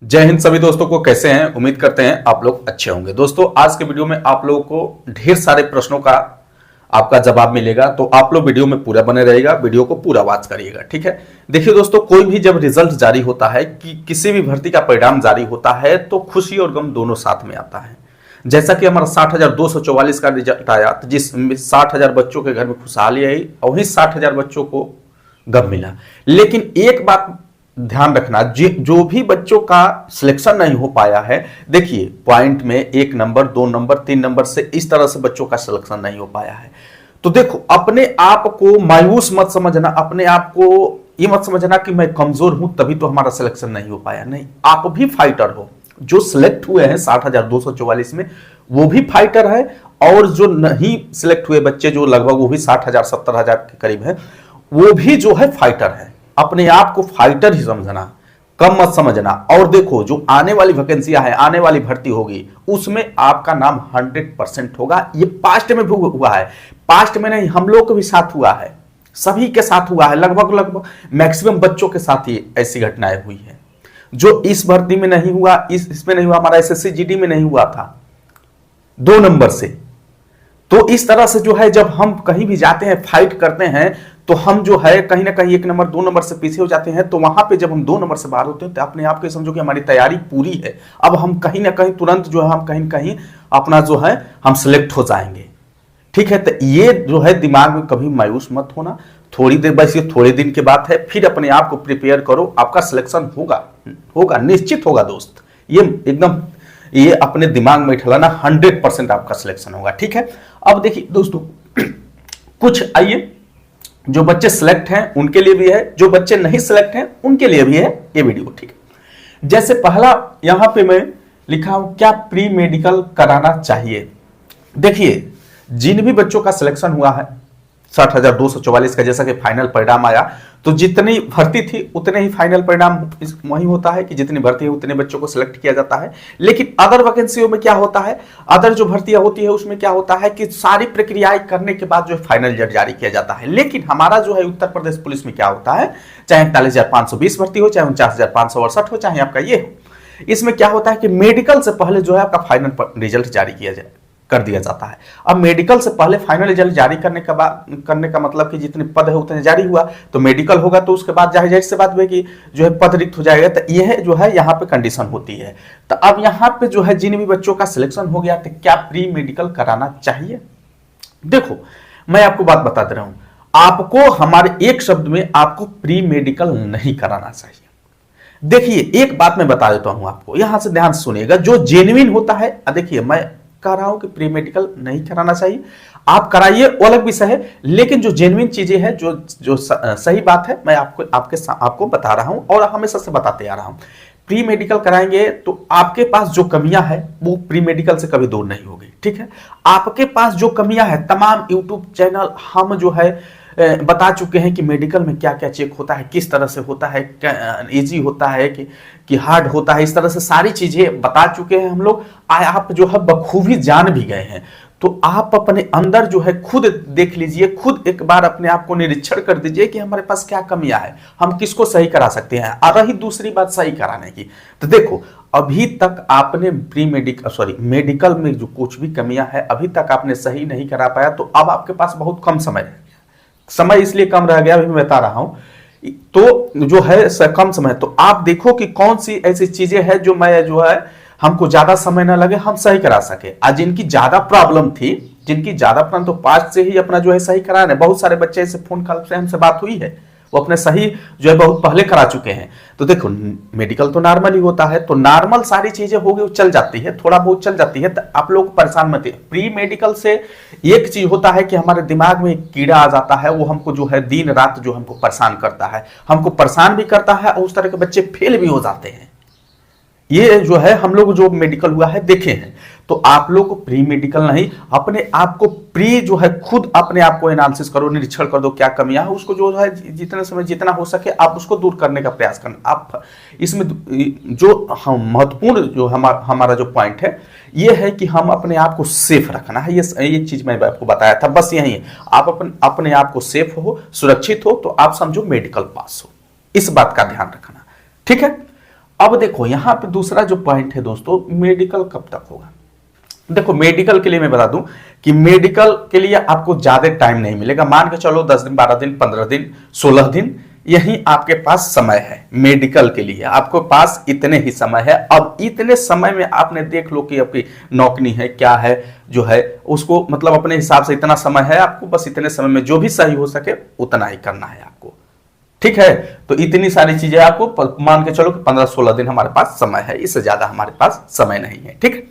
जय हिंद सभी दोस्तों को। कैसे हैं? उम्मीद करते हैं आप लोग अच्छे होंगे। दोस्तों आज के वीडियो में आप लोगों को ढेर सारे प्रश्नों का आपका जवाब मिलेगा, तो आप लोग वीडियो में पूरा बने रहिएगा, वीडियो को पूरा वॉच करिएगा। ठीक है, देखिए दोस्तों, कोई भी जब रिजल्ट जारी होता है कि किसी भी भर्ती का परिणाम जारी होता है तो खुशी और गम दोनों साथ में आता है। जैसा कि हमारा 60,244 का रिजल्ट आया, तो जिसमें 60,000 बच्चों के घर में खुशहाली आई और वहीं 60,000 बच्चों को गम मिला। लेकिन एक बात ध्यान रखना, जो भी बच्चों का सिलेक्शन नहीं हो पाया है, देखिए पॉइंट में 1 नंबर 2 नंबर 3 नंबर से इस तरह से बच्चों का सिलेक्शन नहीं हो पाया है, तो देखो अपने आप को मायूस मत समझना, अपने आप को ये मत समझना कि मैं कमजोर हूं तभी तो हमारा सिलेक्शन नहीं हो पाया। नहीं, आप भी फाइटर हो। जो सिलेक्ट हुए हैं 60,244 में वो भी फाइटर है, और जो नहीं सिलेक्ट हुए बच्चे जो लगभग वो भी 60,000 70,000 के करीब है, वो भी जो है फाइटर है। अपने आप को फाइटर ही समझना, कम मत समझना। और देखो जो आने वाली वैकेंसियां है, आने वाली भर्ती होगी, उसमें आपका नाम 100% होगा। ये पास्ट में भी हुआ है, पास्ट में नहीं, हम लोग के भी साथ हुआ है, सभी के साथ हुआ है, लगभग मैक्सिमम बच्चों के साथ ही ऐसी घटनाएं हुई है। जो इस भर्ती में नहीं हुआ, इसमें नहीं हुआ, हमारा एसएससी जीडी में नहीं हुआ था 2 नंबर से। तो इस तरह से जो है जब हम कहीं भी जाते हैं, फाइट करते हैं, तो हम जो है कहीं ना कहीं 1 नंबर 2 नंबर से पीछे हो जाते हैं। तो वहां पे जब हम 2 नंबर से बाहर होते हैं तो अपने आप को समझो कि हमारी तैयारी पूरी है, अब हम कहीं ना कहीं तुरंत जो है हम कहीं कहीं अपना जो है हम सिलेक्ट हो जाएंगे। ठीक है, तो ये जो है दिमाग में कभी मायूस मत होना। थोड़ी देर, बस ये थोड़े दिन की बात है, फिर अपने आप को प्रिपेयर करो, आपका सिलेक्शन होगा निश्चित होगा दोस्त। ये एकदम ये अपने दिमाग में ठलाना, 100% आपका सिलेक्शन होगा। ठीक है, अब देखिए दोस्तों, कुछ आइए, जो बच्चे सिलेक्ट हैं उनके लिए भी है, जो बच्चे नहीं सिलेक्ट हैं उनके लिए भी है ये वीडियो। ठीक है, जैसे पहला यहां पे मैं लिखा हूं, क्या प्री मेडिकल कराना चाहिए। देखिए जिन भी बच्चों का सिलेक्शन हुआ है 60,244 का, जैसा कि फाइनल परिणाम आया, तो जितनी भर्ती थी उतने ही फाइनल परिणाम वही होता है कि जितनी भर्ती है उतने बच्चों को सिलेक्ट किया जाता है। लेकिन अदर वैकेंसियों में क्या होता है, अदर जो भर्तियां होती है उसमें क्या होता है कि सारी प्रक्रियाएं करने के बाद जो फाइनल रिजल्ट जारी किया जाता है। लेकिन हमारा जो है उत्तर प्रदेश पुलिस में क्या होता है, चाहे 41,520 भर्ती हो, चाहे 49,568 हो, चाहे आपका ये हो, इसमें क्या होता है कि मेडिकल से पहले जो है आपका फाइनल रिजल्ट जारी किया जाए कर दिया जाता है। अब मेडिकल से पहले फाइनल रिजल्ट जारी करने का मतलब कि जितने पद है उतने जारी हुआ, तो मेडिकल होगा तो उसके बाद जाहिर से बात हुई कि जो है पद रिक्त हो जाएगा। तो यह जो है यहाँ पे कंडीशन होती है। तो अब यहाँ पे जो है जिन भी बच्चों का सिलेक्शन हो गया, तो क्या प्री मेडिकल कराना चाहिए। देखो मैं आपको बात बता दे रहा हूं, आपको हमारे एक शब्द में आपको प्री मेडिकल नहीं कराना चाहिए। देखिए एक बात मैं बता देता हूं आपको, यहां से ध्यान सुनिएगा, जो जेन्युइन होता है, देखिए मैं कह रहा हूं कि प्री मेडिकल नहीं कराना चाहिए, आप कराइए, वो अलग विषय है। लेकिन जो जेन्युइन चीजें हैं, जो सही बात है, मैं आपको बता रहा हूं और हमेशा से बताते आ रहा हूं। प्री मेडिकल कराएंगे तो आपके पास जो कमियां हैं वो प्री मेडिकल से कभी दूर नहीं होगी। ठीक है, आपके पास जो कमियां हैं, तमाम यूट्यूब चैनल हम जो है बता चुके हैं कि मेडिकल में क्या क्या चेक होता है, किस तरह से होता है, इजी होता है कि हार्ड होता है, इस तरह से सारी चीजें बता चुके हैं हम लोग। आप जो है बखूबी जान भी गए हैं। तो आप अपने अंदर जो है खुद देख लीजिए, खुद एक बार अपने आप को निरीक्षण कर दीजिए कि हमारे पास क्या कमियां है, हम किसको सही करा सकते हैं। और रही दूसरी बात सही कराने की, तो देखो अभी तक आपने मेडिकल में जो कुछ भी कमियां है अभी तक आपने सही नहीं करा पाया, तो अब आपके पास बहुत कम समय है। समय इसलिए कम रह गया, अभी मैं बता रहा हूं, तो जो है कम समय, तो आप देखो कि कौन सी ऐसी चीजें हैं जो मैं जो है हमको ज्यादा समय ना लगे, हम सही करा सके। आज जिनकी ज्यादा प्रॉब्लम थी, तो पास्ट से ही अपना जो है सही करा रहे। बहुत सारे बच्चे ऐसे फोन कॉल से हमसे बात हुई है, वो अपने सही जो है बहुत पहले करा चुके हैं। तो देखो मेडिकल तो नॉर्मल ही होता है, तो नॉर्मल सारी चीजें होगी, चल जाती है, थोड़ा बहुत चल जाती है, तो आप लोग परेशान मत। प्री मेडिकल से एक चीज होता है कि हमारे दिमाग में एक कीड़ा आ जाता है, वो हमको जो है दिन रात जो हमको परेशान करता है, और उस तरह के बच्चे फेल भी हो जाते हैं। ये जो है हम लोग जो मेडिकल हुआ है देखे हैं। तो आप लोग को प्री मेडिकल नहीं, अपने आप को प्री जो है खुद अपने आप को एनालिसिस करो, निरीक्षण कर दो क्या कमियां है, उसको जो है जितना समय जितना हो सके आप उसको दूर करने का प्रयास करना। आप इसमें जो महत्वपूर्ण जो हमारा जो पॉइंट है ये है कि हम अपने आप को सेफ रखना है। ये चीज मैं आपको बताया था, बस यही है। आप अपने आप को सेफ हो, सुरक्षित हो, तो आप समझो मेडिकल पास हो, इस बात का ध्यान रखना। ठीक है, अब देखो यहां पे दूसरा जो पॉइंट है दोस्तों, मेडिकल कब तक होगा। देखो मेडिकल के लिए मैं बता दूं कि मेडिकल के लिए आपको ज्यादा टाइम नहीं मिलेगा। मान के चलो 10 दिन, 12 दिन, 15 दिन, 16 दिन, यही आपके पास समय है मेडिकल के लिए। आपके पास इतने ही समय है। अब इतने समय में आपने देख लो कि आपकी नौकरी है क्या है जो है उसको, मतलब अपने हिसाब से इतना समय है आपको, बस इतने समय में जो भी सही हो सके उतना ही करना है आपको, ठीक है। तो इतनी सारी चीजें आपको मान के चलो कि 15-16 दिन हमारे पास समय है, इससे ज्यादा हमारे पास समय नहीं है, ठीक है।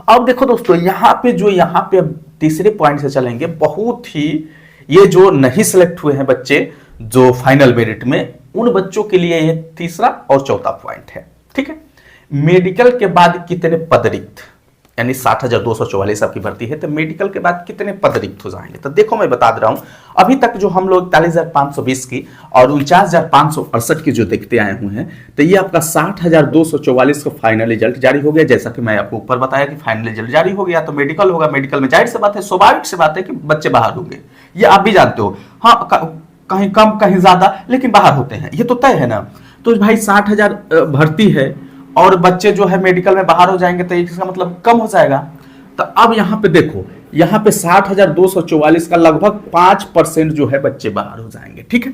अब देखो दोस्तों यहाँ पे अब तीसरे पॉइंट से चलेंगे। बहुत ही ये जो नहीं सिलेक्ट हुए हैं बच्चे जो फाइनल मेरिट में, उन बच्चों के लिए ये तीसरा और चौथा पॉइंट है, ठीक है। मेडिकल के बाद कितने पद रिक्त, यानी 60,244 आपकी भर्ती है, तो मेडिकल के बाद कितने पद रिक्त हो जाएंगे। तो देखो मैं बता दे रहा हूं, अभी तक जो हम लोग 41,520 की और 49,568 की जो देखते आए हुए हैं, तो ये आपका 60,244 का फाइनल रिजल्ट जारी हो गया। जैसा कि मैं आपको ऊपर बताया कि फाइनल रिजल्ट जारी हो गया तो मेडिकल होगा। मेडिकल में जाहिर सी बात है, स्वाभाविक सी बात है कि बच्चे बाहर होंगे, ये आप भी जानते हो। हाँ, कहीं कम कहीं ज्यादा, लेकिन बाहर होते हैं, ये तो तय है ना। तो भाई 60,000 भर्ती है और बच्चे जो है मेडिकल में बाहर हो जाएंगे, तो इसका मतलब कम हो जाएगा। तो अब यहाँ पे देखो, यहाँ पे 60,244 का लगभग 5% जो है बच्चे बाहर हो जाएंगे, ठीक है।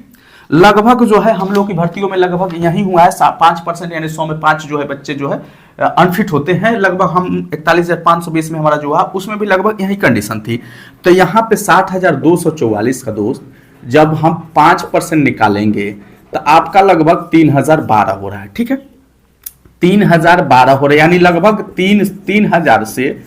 लगभग जो है हम लोग की भर्तियों में लगभग यही हुआ है 5%, यानी 100 में 5 जो है बच्चे जो है अनफिट होते हैं। लगभग हम 41,520 में हमारा जो हुआ उसमें भी लगभग यही कंडीशन थी। तो यहाँ पे 60,244 का दोस्त जब हम 5% निकालेंगे तो आपका लगभग 3,012 हो रहा है, ठीक है। 3,012 हो रहा है, यानी लगभग 3,000 से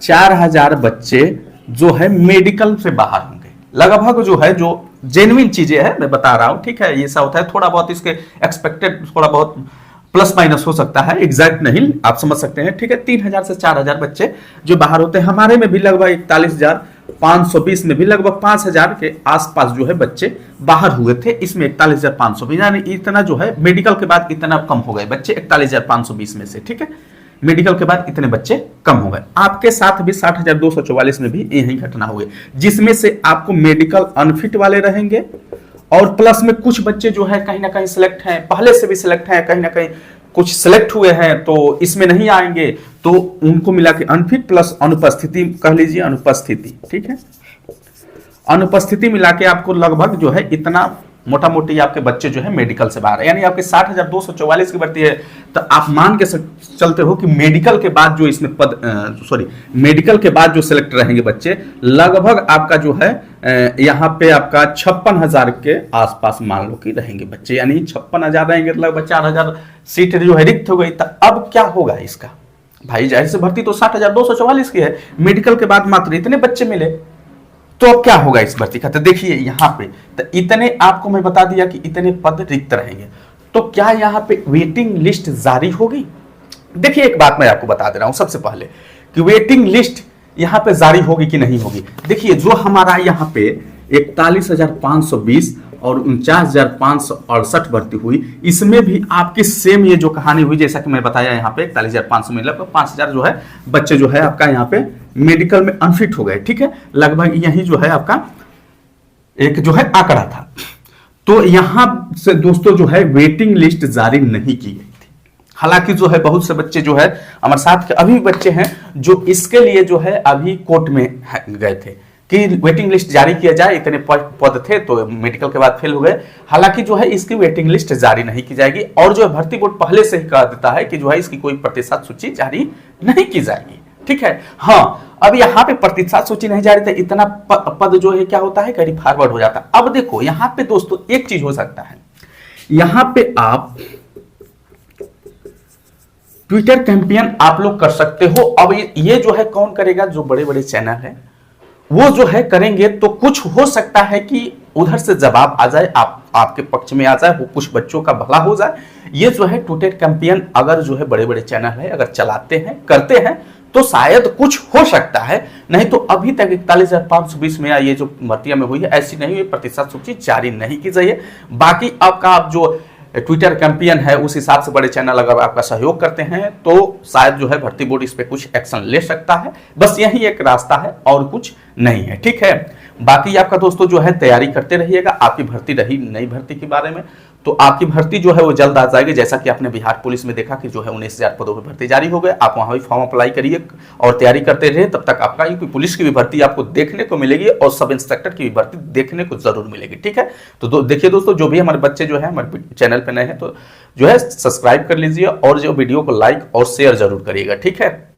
4,000 बच्चे जो है मेडिकल से बाहर होंगे। लगभग जो है जो जेन्युइन चीजें हैं मैं बता रहा हूं, ठीक है। ये ऐसा होता है, थोड़ा बहुत इसके एक्सपेक्टेड थोड़ा बहुत प्लस माइनस हो सकता है, एग्जैक्ट नहीं, आप समझ सकते हैं, ठीक है। 3,000 से 4,000 बच्चे जो बाहर होते हैं। हमारे में भी लगभग 41,520 में भी लगभग 5,000 के आसपास जो है बच्चे बाहर हुए थे। इसमें 41,520, यानी इतना जो है मेडिकल के बाद इतना कम हो गए बच्चे 41,520 में से, ठीक है। मेडिकल के बाद इतने बच्चे कम हो गए। आपके साथ भी 60,244 में भी यही घटना हुई, जिसमें से आपको मेडिकल अनफिट वाले रहेंगे और प्लस में कुछ बच्चे जो है कहीं ना कहीं सिलेक्ट हैं, पहले से भी सिलेक्ट हैं, कहीं ना कहीं कुछ सिलेक्ट हुए हैं तो इसमें नहीं आएंगे, तो उनको मिला के अनफिट प्लस अनुपस्थिति कह लीजिए, अनुपस्थिति, ठीक है। अनुपस्थिति मिला के आपको लगभग जो है इतना मोटा मोटी आपके बच्चे जो है मेडिकल से बाहर है। यानी आपके 60,244 की भर्ती है, तो आप मान के चलते हो कि मेडिकल के बाद जो इसमें मेडिकल के बाद जो सिलेक्ट रहेंगे बच्चे, लगभग आपका जो है यहाँ पे आपका 56,000 के आसपास मान लो कि रहेंगे बच्चे, यानी 56,000 रहेंगे, लगभग 4,000 सीट जो है रिक्त हो गई। तो अब क्या होगा इसका, भाई जाहिर से भर्ती तो 60,244 की है, मेडिकल के बाद मात्र इतने बच्चे मिले, तो अब क्या होगा इस भर्ती का। तो देखिए यहाँ पे तो इतने आपको मैं बता दिया कि इतने पद रिक्त रहेंगे, तो क्या यहाँ पे वेटिंग लिस्ट जारी होगी। देखिए एक बात मैं आपको बता दे रहा हूं सबसे पहले कि वेटिंग लिस्ट यहाँ पे जारी होगी कि नहीं होगी। देखिए जो हमारा यहाँ पे 41,520 और 49,568 भर्ती हुई, इसमें भी आपकी सेम ये जो कहानी हुई, जैसा कि मैं बताया यहाँ पे 41,500 में लगभग 5,000 जो है बच्चे जो है आपका यहाँ पे मेडिकल में अनफिट हो गए, ठीक है। लगभग यही जो है आपका एक जो है आंकड़ा था। तो यहां से दोस्तों जो है वेटिंग लिस्ट जारी नहीं की गई थी। हालांकि जो है बहुत से बच्चे जो है हमारे साथ के अभी भी बच्चे हैं जो इसके लिए जो है अभी कोर्ट में गए थे कि वेटिंग लिस्ट जारी किया जाए, इतने पद थे तो मेडिकल के बाद फेल हो गए। हालांकि जो है इसकी वेटिंग लिस्ट जारी नहीं की जाएगी, और जो है भर्ती बोर्ड पहले से ही कह देता है कि जो है इसकी कोई प्रतिशत सूची जारी नहीं की जाएगी, ठीक है। हाँ, अब यहाँ पे प्रतिशत सूची नहीं जारी, तो इतना पद जो है क्या होता है, कैरी फॉरवर्ड हो जाता है। अब देखो यहाँ पे दोस्तों एक चीज हो सकता है, यहाँ पे आप ट्विटर कैंपेन आप लोग कर सकते हो। अब ये जो है कौन करेगा, जो बड़े बड़े चैनल है वो जो है करेंगे, तो कुछ हो सकता है कि उधर से जवाब आ जाए, आपके पक्ष में आ जाए, वो कुछ बच्चों का भला हो जाए। ये जो है ट्विटर कैंपेन अगर जो है बड़े बड़े चैनल है अगर चलाते हैं करते हैं तो शायद कुछ हो सकता है, नहीं तो अभी तक 41,520 में ये जो भर्तियां में हुई है ऐसी नहीं हुई, प्रतिशत सूची जारी नहीं की जाइए। बाकी आपका आप जो ट्विटर कैंपेन है उस हिसाब से बड़े चैनल अगर आपका सहयोग करते हैं तो शायद जो है भर्ती बोर्ड इस पे कुछ एक्शन ले सकता है। बस यही एक रास्ता है और कुछ नहीं है, ठीक है। बाकी आपका दोस्तों जो है तैयारी करते रहिएगा। आपकी भर्ती रही नई भर्ती के बारे में तो आपकी भर्ती जो है वो जल्द आ जाएगी। जैसा कि आपने बिहार पुलिस में देखा कि जो है 19,000 पदों पर भर्ती जारी हो गए, आप वहां भी फॉर्म अप्लाई करिए और तैयारी करते रहिए। तब तक आपका यूपी पुलिस की भी भर्ती आपको देखने को मिलेगी और सब इंस्पेक्टर की भी भर्ती देखने को जरूर मिलेगी। ठीक है, तो देखिए दोस्तों, जो भी हमारे बच्चे जो है हमारे चैनल पर नए हैं तो जो है सब्सक्राइब कर लीजिए और जो वीडियो को लाइक और शेयर जरूर करिएगा। ठीक है।